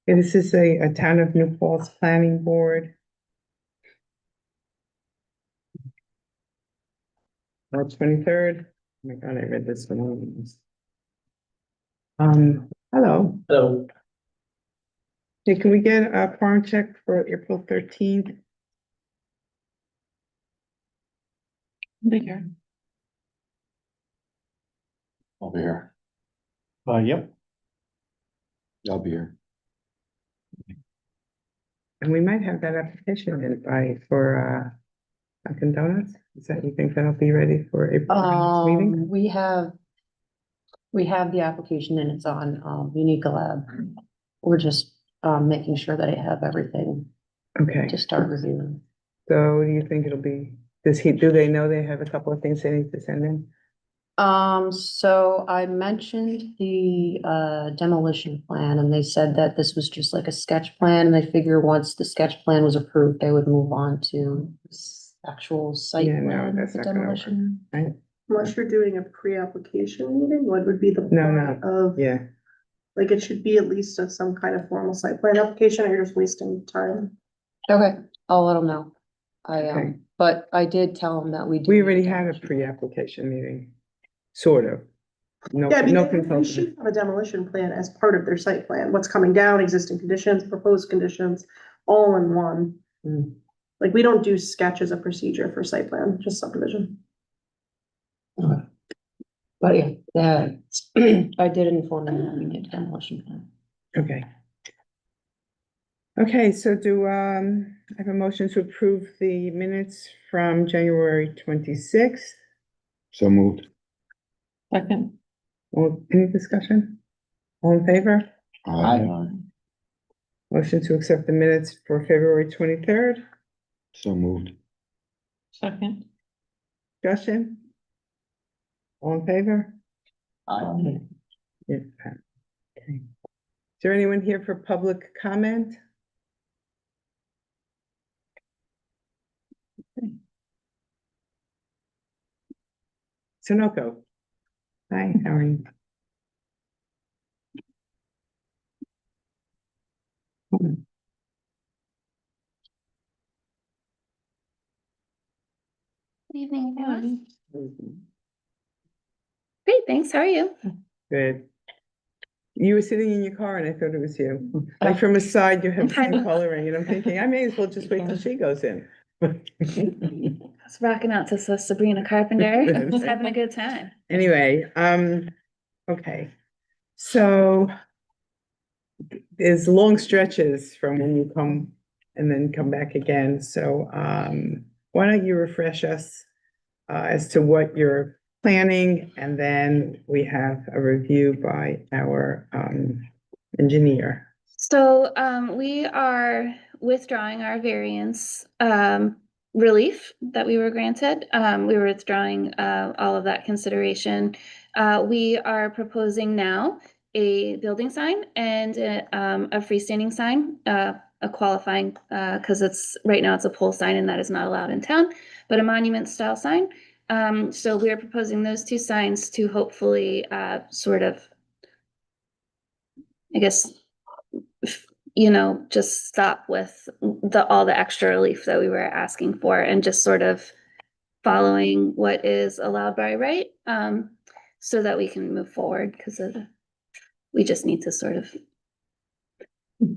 Okay, this is a Town of New Falls Planning Board. March 23rd. Oh my God, I read this one. Hello. Hello. Hey, can we get a quorum check for April 13th? Here. I'll be here. Yep. I'll be here. And we might have that application in for Dunkin' Donuts. Is that, you think that'll be ready for April meeting? We have the application and it's on, Unica Lab. We're just, making sure that I have everything Okay, to start reviewing. so do you think it'll be, do they know they have a couple of things they need to send in? So I mentioned the, demolition plan and they said that this was just like a sketch plan and they figure once the sketch plan was approved, they would move on to actual site Yeah, no, plan that's for not gonna work. demolition. Right? Unless you're doing a pre-application meeting, what would be the No, point of, Yeah, like, it should be at least some kind of formal site plan application, or you're just wasting time? Okay, I'll let them know. Okay. But I did tell them that we. do we need already had a demolition. pre-application meeting, sort of. No, Yeah, I mean, no they consultant. should have a demolition plan as part of their site plan, what's coming down, existing conditions, proposed conditions, all in one. Hmm. Like, we don't do sketches of procedure for site plan, just subdivision. But yeah, that, I did inform them that we need a demolition plan. Okay. Okay, so do, I have a motion to approve the minutes from January 26th. So moved. Second. Well, any discussion? All in favor? Aye. Motion to accept the minutes for February 23rd. So moved. Second. Discussion? All in favor? Aye. Yeah. Okay. Is there anyone here for public comment? Sunoco. Hi, how are you? Good evening, everyone. Great, thanks. How are you? Good. You were sitting in your car and I thought it was you. Like from a side, you have the same coloring and I'm thinking, I may as well just wait till she goes in. I was rocking out to Sabrina Carpenter. Just having a good time. Anyway, okay. So there's long stretches from when you come and then come back again. So, why don't you refresh us as to what you're planning, and then we have a review by our engineer. So we are withdrawing our variance relief that we were granted. We were withdrawing all of that consideration. We are proposing now a building sign and a freestanding sign, a qualifying, because it's right now it's a pole sign and that is not allowed in town, but a monument style sign. So we are proposing those two signs to hopefully sort of, I guess, you know, just stop with all the extra relief that we were asking for and just sort of following what is allowed by right, so that we can move forward, because we just need to sort of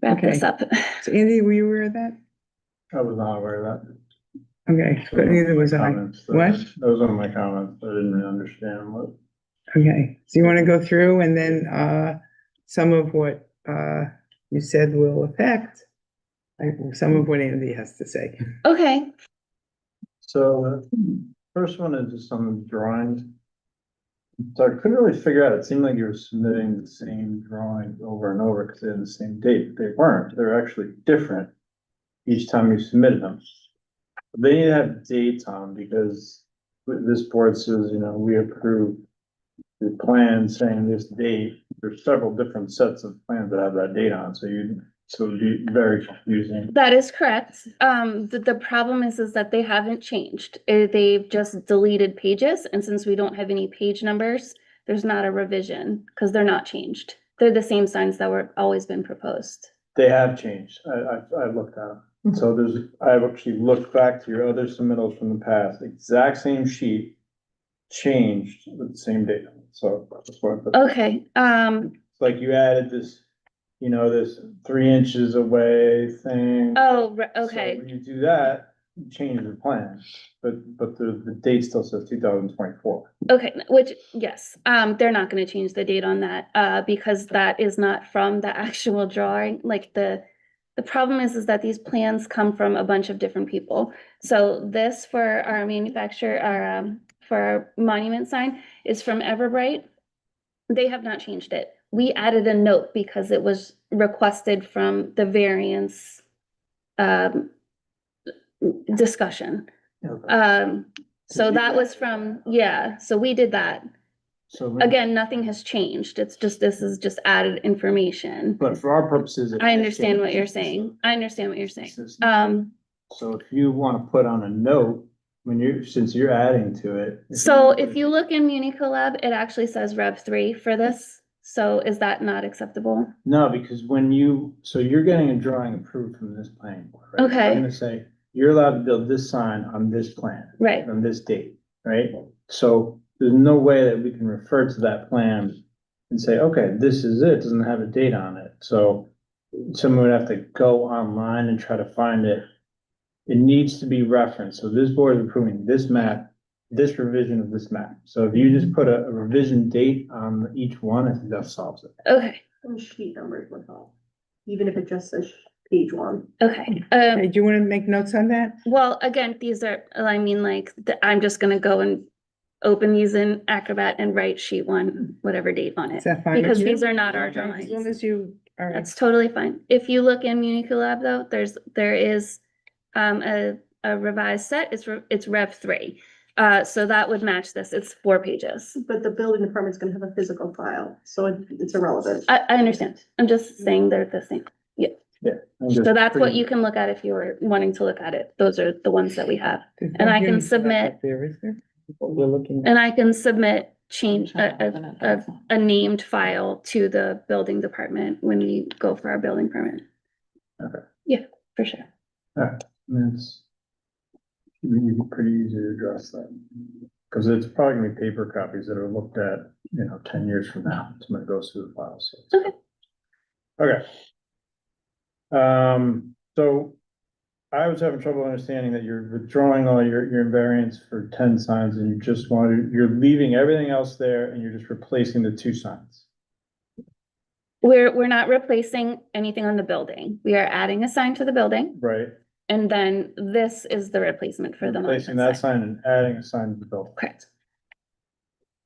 wrap this Okay. up. So Andy, were you aware of that? I was not aware of that. Okay, but neither was I. Comments, What? Those are my comments. I didn't really understand what. Okay, so you want to go through and then some of what you said will affect, some of what Andy has to say. Okay, So first one is just some drawings. So I couldn't really figure out, it seemed like you were submitting the same drawings over and over because they had the same date. They weren't, they're actually different each time you submitted them. They need to have dates on because this board says, you know, we approve the plan saying this date. There's several different sets of plans that have that date on, so it'd be very confusing. that is correct. The problem is that they haven't changed. They've just deleted pages, and since we don't have any page numbers, there's not a revision because they're not changed. They're the same signs that were always been proposed. They have changed. I've looked at them. So I've actually looked back to your other submittals from the past, exact same sheet, changed with the same data. So that's what, it's Okay, like you added this, this 3 inches away thing. oh, So okay, when you do that, you change the plan, but the date still says 2024. okay, which, yes, they're not gonna change the date on that, because that is not from the actual drawing, like the problem is that these plans come from a bunch of different people. So this for our manufacturer, for our monument sign is from Everbright. They have not changed it. We added a note because it was requested from the variance discussion. So that was from, yeah, so we did that. So we- Again, nothing has changed. It's just, this is just added information. But for our purposes. it I understand what you're changes. saying. I understand what you're saying. It's- So if you wanna put on a note, since you're adding to it. if you look in Unicolab, it actually says Rev 3 for this. So is that not acceptable? No, because you're getting a drawing approved from this planning board, right? Okay. I'm gonna say, you're allowed to build this sign on this plan. Right. On this date, right? So there's no way that we can refer to that plan and say, okay, this is it, doesn't have a date on it. So someone would have to go online and try to find it. It needs to be referenced. So this board is approving this map, this revision of this map. So if you just put a revision date on each one, I think that solves it. Okay, And sheet numbers would help, even if it just says page 1. okay. Okay, do you want to make notes on that? Well, again, these are, I mean, like, I'm just gonna go and open these in Acrobat and write sheet 1, whatever date on it. Is that fine with Because you? these are not our As long drawings. as you, all right. That's totally fine. If you look in Unicolab though, there is a revised set. It's Rev 3. So that would match this. It's 4 pages. But the building department's gonna have a physical file, so it's irrelevant. I understand. I'm just saying they're the same. So that's what you can look at if you were wanting to look at it. Those are the ones that we have. There's and no I can unit submit- up there, is there? What we're looking at. And I can submit change a named file to the building department when we go for our building permit. Okay. Yeah, for sure. It's pretty easy to address that. Cause it's probably gonna be paper copies that are looked at, 10 years from now, somebody goes through the files. So. Okay. Okay. So I was having trouble understanding that you're withdrawing all your invariants for 10 signs and you're leaving everything else there and you're just replacing the 2 signs. We're not replacing anything on the building. We are adding a sign to the building, Right? and then this is the replacement for the Replacing monument that sign. sign and adding a sign to the building. Correct.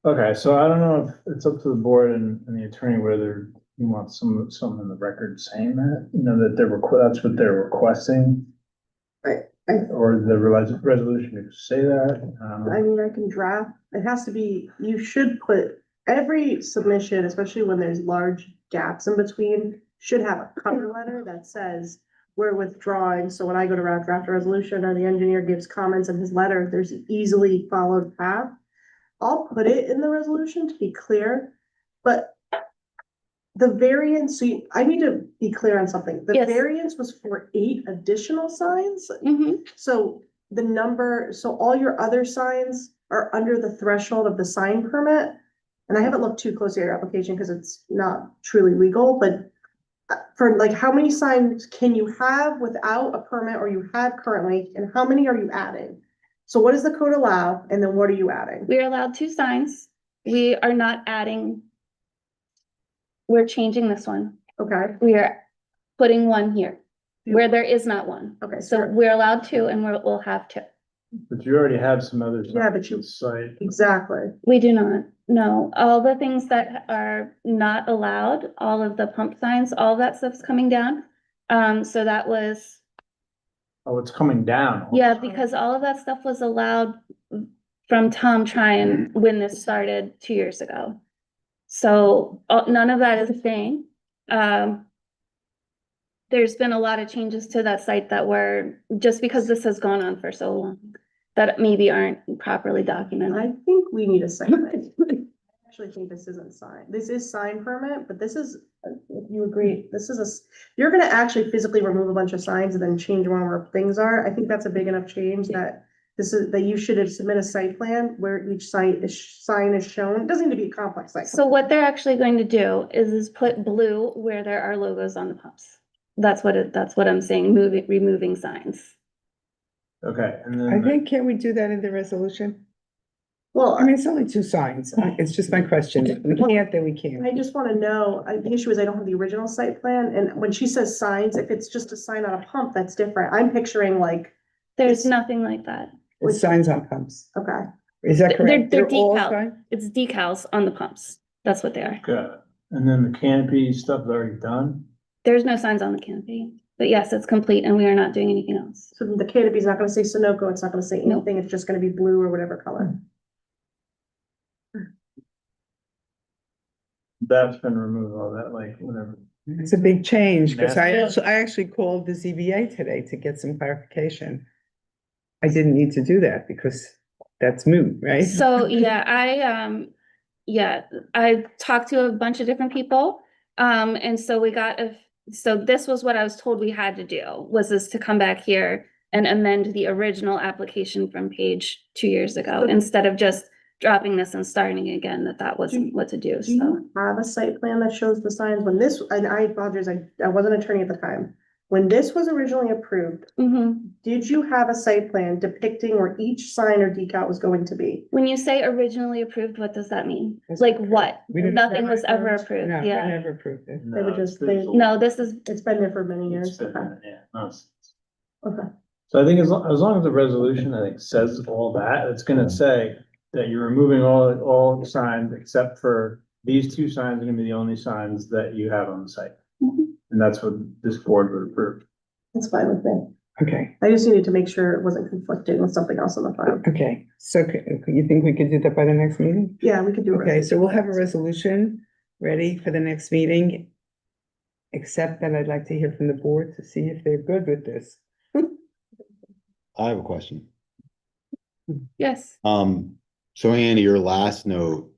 Okay, so I don't know if it's up to the board and the attorney whether you want something in the record saying that, that that's what they're requesting. Right. Or the resolution to say that. I mean, I can draft, it has to be, you should put, every submission, especially when there's large gaps in between, should have a cover letter that says, we're withdrawing, so when I go to draft a resolution or the engineer gives comments in his letter, there's an easily followed path. I'll put it in the resolution to be clear, but the variance, I need to be clear on something. The Yes. variance was for 8 additional signs. Mhm. So so all your other signs are under the threshold of the sign permit. And I haven't looked too closely at your application because it's not truly legal, but for like, how many signs can you have without a permit or you have currently, and how many are you adding? So what does the code allow? And then what are you adding? We are allowed 2 signs. We are not adding. We're changing this one. Okay, We are putting 1 here where there is not one. okay, So so, we're allowed 2 and we'll have 2. But you already have some other. Yeah, but you- Site. exactly. We do not, no. All the things that are not allowed, all of the pump signs, all that stuff's coming down. So that was, Oh, it's coming down. yeah, because all of that stuff was allowed from Tom Tryon when this started 2 years ago. So none of that is staying. There's been a lot of changes to that site that were, just because this has gone on for so long, that maybe aren't properly documented. I think we need a segment. actually think this isn't sign, this is sign permit, but this is, if you agree, this is you're gonna actually physically remove a bunch of signs and then change one where things are. I think that's a big enough change that that you should submit a site plan where each sign is shown. It doesn't need to be a complex site. So what they're actually going to do is put blue where there are logos on the pumps. That's what I'm saying, removing signs. Okay, and I then, think, can we do that in the resolution? Well, I mean, it's only two signs. It's just my question. If we can't, then we I can't. just wanna know, the issue is I don't have the original site plan, and when she says signs, if it's just a sign on a pump, that's different. I'm picturing like, There's It's- nothing like that. It's signs on pumps. okay, Is that They're- correct? they're all decal. signs? It's decals on the pumps. That's what they are. good. And then the canopy stuff is already done. There's no signs on the canopy, but yes, it's complete and we are not doing anything else. so the canopy's not gonna say Sunoco, it's not gonna say Nope. anything, it's just gonna be blue or whatever color. That's been removed, all that, like, whatever. It's a big change, because Massive. I actually called the ZBA today to get some clarification. I didn't need to do that because that's moot, right? So, yeah, I talked to a bunch of different people. And so so this was what I was told we had to do, was this to come back here and amend the original application from page 2 years ago, instead of just dropping this and starting again, that wasn't what to do, Do so. you have a site plan that shows the signs when this, and I apologize, I wasn't an attorney at the time. When this was originally approved, Mhm. did you have a site plan depicting where each sign or decal was going to be? When you say originally approved, what does that mean? That's Like correct. what? We didn't- Nothing was ever approved, No, I yeah. never approved it. They would just- they- No, this is, It's been there for many It's years, been, okay, yeah, nonsense. okay. So I think as long as the resolution, I think, says all that, it's gonna say that you're removing all signs except for these two signs are gonna be the only signs that you have on the site. Mhm. And that's what this board would approve. That's fine with me. Okay, I just needed to make sure it wasn't conflicting with something else on the file. okay. So you think we could do that by the next meeting? Yeah, we could do. Okay, so we'll have a resolution ready for the next meeting. Except that I'd like to hear from the board to see if they're good with this. I have a question. yes, So Andy, your last note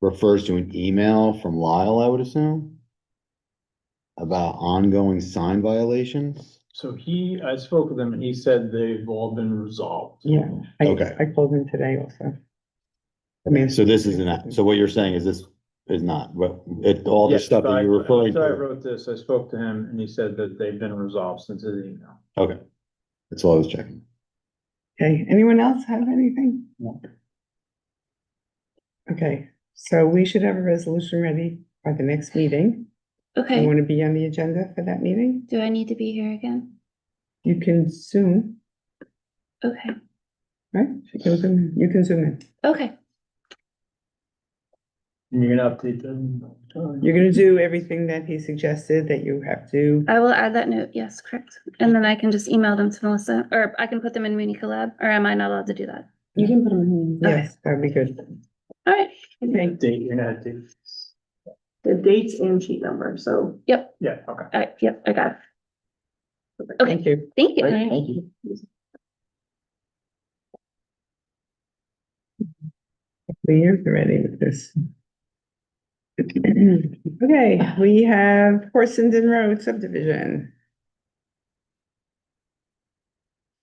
refers to an email from Lyle, I would assume, about ongoing sign violations? So I spoke with him and he said they've all been resolved. Yeah. Okay. I called him today also. I mean. So this isn't, so what you're saying is this is not, but all the Yes, stuff that you're referring so I to? wrote this, I spoke to him and he said that they've been resolved since his email. Okay, that's all I was checking. Okay, anyone else have anything? No. Okay, so we should have a resolution ready by the next meeting. You okay. want to be on the agenda for that meeting? Do I need to be here again? You can Zoom, Okay, right? You can Zoom in. okay, And you're gonna update them? You're gonna do everything that he suggested that you have to. I will add that note, yes, correct. And then I can just email them to Melissa, or I can put them in Muni Collab, or am I not allowed to do that? You can put them in. Yes, that'd be good. All right, Okay, Date, you're gonna date. The dates and sheet number, so. Yeah, okay. all right, yep, I got it. Okay, thank you. thank you. Thank you. You're ready with this. Okay, we have Horsenden Road subdivision.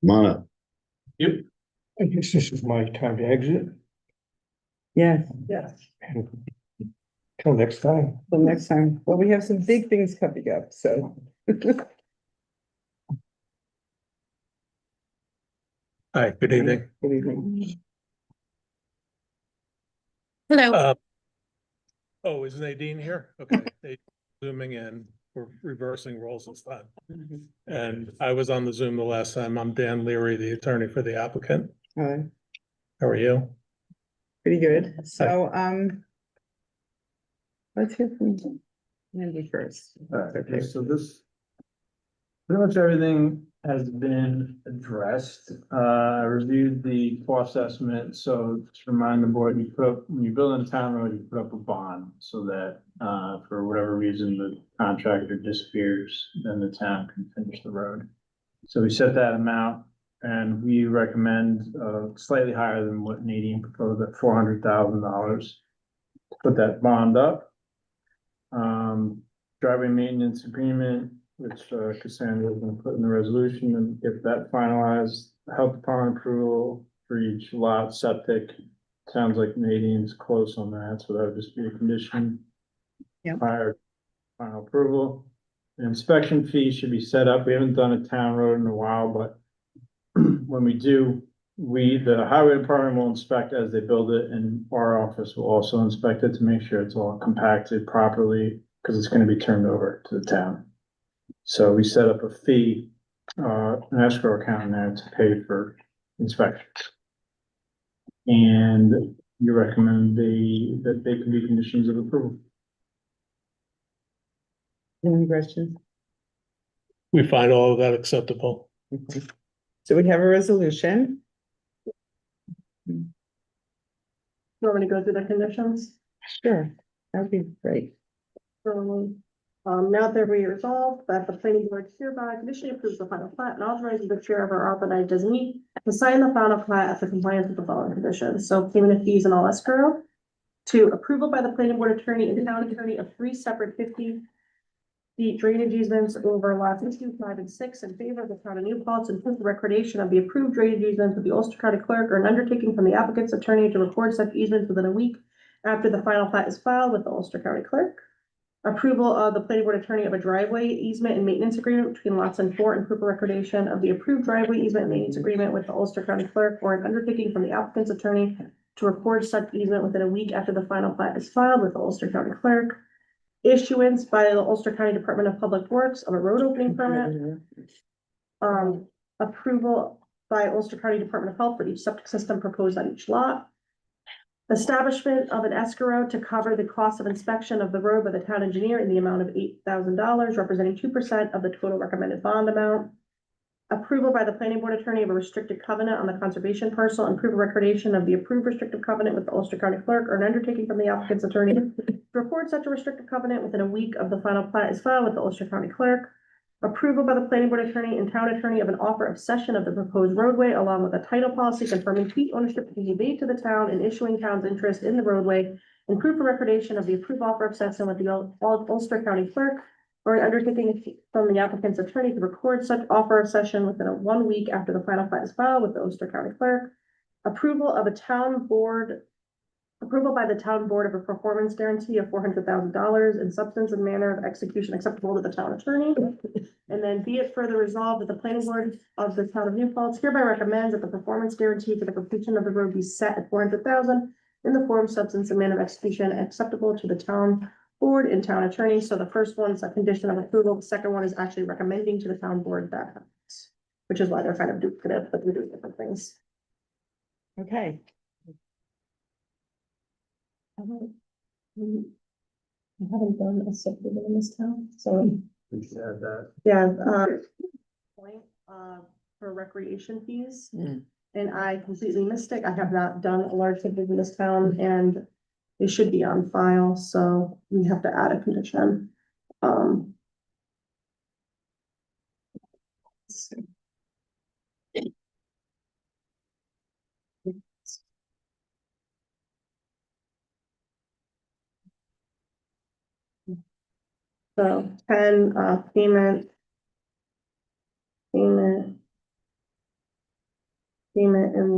Come on up. I guess this is my time to exit. Yes, Yes. And till next time. till next time. Well, we have some big things coming up, so. Hi, good evening. Good evening. Hello. Oh, is Nadine here? Okay, Nadine zooming in, we're reversing roles this time. And I was on the Zoom the last time. I'm Dan Leary, the attorney for the applicant. How are you? Pretty good, so, let's hear from Andy first. Okay, so this. Pretty much everything has been addressed. I reviewed the cost estimate, so just remind the board, when you build a town road, you put up a bond. So that, for whatever reason, the contractor disappears, then the town can finish the road. So we set that amount and we recommend, slightly higher than what Nadine proposed at $400,000. put that bond up. Driveway maintenance agreement, which Cassandra is gonna put in the resolution and get that finalized. Health department approval for each lot, septic. Sounds like Nadine's close on that, so that would just be a condition. Yep. Prior to final approval. The inspection fee should be set up. We haven't done a town road in a while, but when we do, the highway department will inspect as they build it, and our office will also inspect it to make sure it's all compacted properly, because it's gonna be turned over to the town. So we set up a fee, an escrow account in there to pay for inspections. And you recommend that they can be conditions of approval. Any questions? We find all of that acceptable. Okay. So we have a resolution. You want me to go through the conditions? Sure, that would be great. Now therefore be resolved that the planning board hereby conditionally approves the final plat and authorizes the chair of our authorized designee to sign the final plat after compliance with the following conditions. So payment of fees and all escrow. To approval by the planning board attorney and town attorney of 3 separate 50-feet drainage easements over lots 2, 5, and 6 in favor of the town of New Paltz and proof the recordation of the approved drainage easements with the Ulster County Clerk or an undertaking from the applicant's attorney to record such easements within a week after the final plat is filed with the Ulster County Clerk. Approval of the planning board attorney of a driveway easement and maintenance agreement between lots and 4 and proof of recordation of the approved driveway easement and maintenance agreement with the Ulster County Clerk or an undertaking from the applicant's attorney to record such easement within a week after the final plat is filed with the Ulster County Clerk. Issuance by the Ulster County Department of Public Works of a road opening permit. Approval by Ulster County Department of Health for each septic system proposed on each lot. Establishment of an escrow to cover the cost of inspection of the road by the town engineer in the amount of $8,000, representing 2% of the total recommended bond amount. Approval by the planning board attorney of a restricted covenant on the conservation parcel and proof of recordation of the approved restrictive covenant with the Ulster County Clerk or an undertaking from the applicant's attorney to record such a restrictive covenant within a week of the final plat is filed with the Ulster County Clerk. Approval by the planning board attorney and town attorney of an offer of cession of the proposed roadway along with a title policy confirming fee ownership to be made to the town and issuing town's interest in the roadway and proof of recordation of the approved offer of cession with the Ulster County Clerk or an undertaking from the applicant's attorney to record such offer of cession within 1 week after the final plat is filed with the Ulster County Clerk. Approval by the town board of a performance guarantee of $400,000 in substance and manner of execution acceptable to the town attorney. And then be it further resolved that the planning board of the town of New Paltz hereby recommends that the performance guarantee for the completion of the road be set at $400,000 in the form, substance, and manner of execution acceptable to the town board and town attorney. So the first one's a condition of approval. The second one is actually recommending to the town board that happens, which is why they're kind of duplicative, but they're doing different things. Okay, I haven't done a subdivision in this town, so. We should add that. Yeah, point, for recreation fees. Mm. And I completely missed it. I have not done a large subdivision in this town and it should be on file, so we have to add a condition. So 10, payment in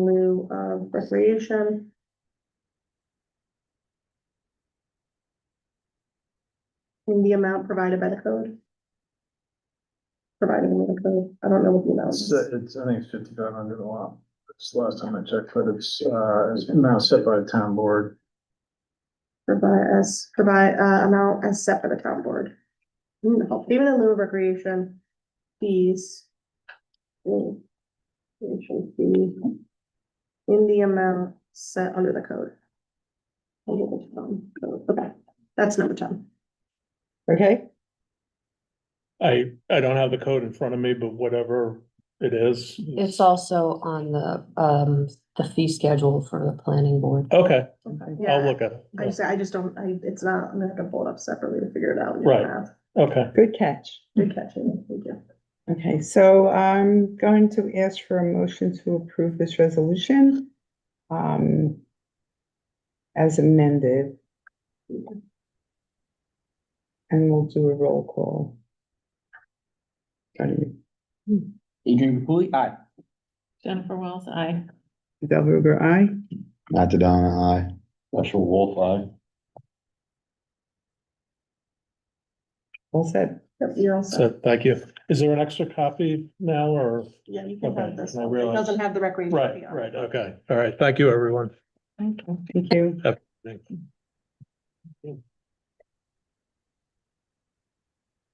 lieu of recreation. In the amount provided by the code. Provided in the code. I don't know what the amount is. I think it's 5,500 a lot. It's the last time I checked, but it's amount set by the town board. Provide amount as set by the town board. Payment in lieu of recreation fees. Recreation fee in the amount set under the code. Okay, that's number 10. okay, I don't have the code in front of me, but whatever it is. It's also on the fee schedule for the planning board. Okay, Okay, I'll yeah, look at it. I just don't, it's not, I'm gonna have to pull it up separately to figure it out. and Right. math. Okay, good catch. Good catching, thank you. Okay, so I'm going to ask for a motion to approve this resolution. As amended. And we'll do a roll call. Adrian Pulley, aye. Jennifer Wells, aye. Del Ruger, aye. Matt Donna, aye. Joshua Wolf, aye. All set. Yep, you're all set. So, thank you. Is there an extra copy now or? Yeah, you can Okay, have this I one. It realize- doesn't have the recreation. Right, fee on it. right, okay. All right, thank you, everyone. Thank you.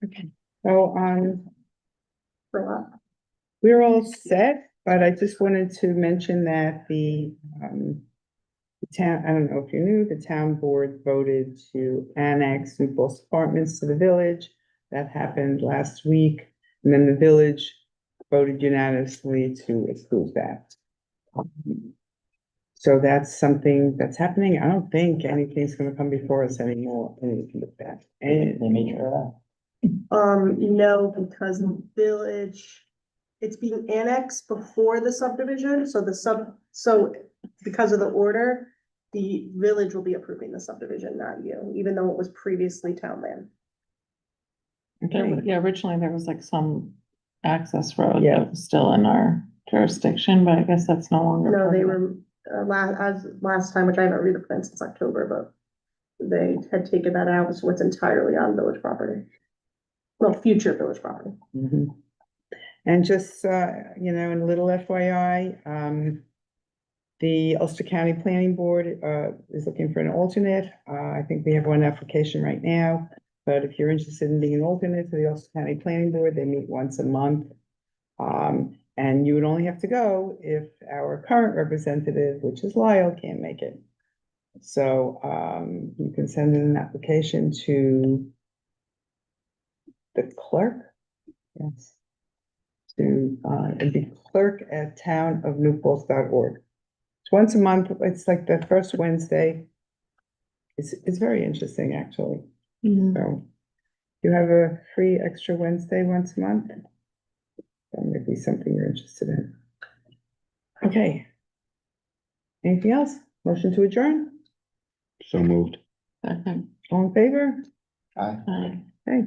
Okay, so, For what? we're all set, but I just wanted to mention that the town, I don't know if you knew, the town board voted to annex New Paltz Apartments to the village. That happened last week, and then the village voted unanimously to approve that. So that's something that's happening. I don't think anything's gonna come before us anymore, anything like that. And They made sure of that. No, because the village, it's being annexed before the subdivision, so because of the order, the village will be approving the subdivision, not you, even though it was previously town land. okay. Yeah, originally there was like some access road Yeah. that was still in our jurisdiction, but I guess that's no longer. No, part they of it. were, last time, which I haven't read the plan since October, but they had taken that out, so it's entirely on village property. Well, future village property. Mhm. And just, in a little FYI, the Ulster County Planning Board, is looking for an alternate. I think we have one application right now. But if you're interested in being an alternate to the Ulster County Planning Board, they meet once a month. And you would only have to go if our current representative, which is Lyle, can't make it. So, you can send in an application to the clerk. Yes. To, it'd be clerk@townofnewpaltz.org. It's once a month. It's like the first Wednesday. It's very interesting, actually. Mhm. So you have a free extra Wednesday once a month. That may be something you're interested in. Okay. Anything else? Motion to adjourn? So moved. Second, All in favor? Aye. aye. Okay.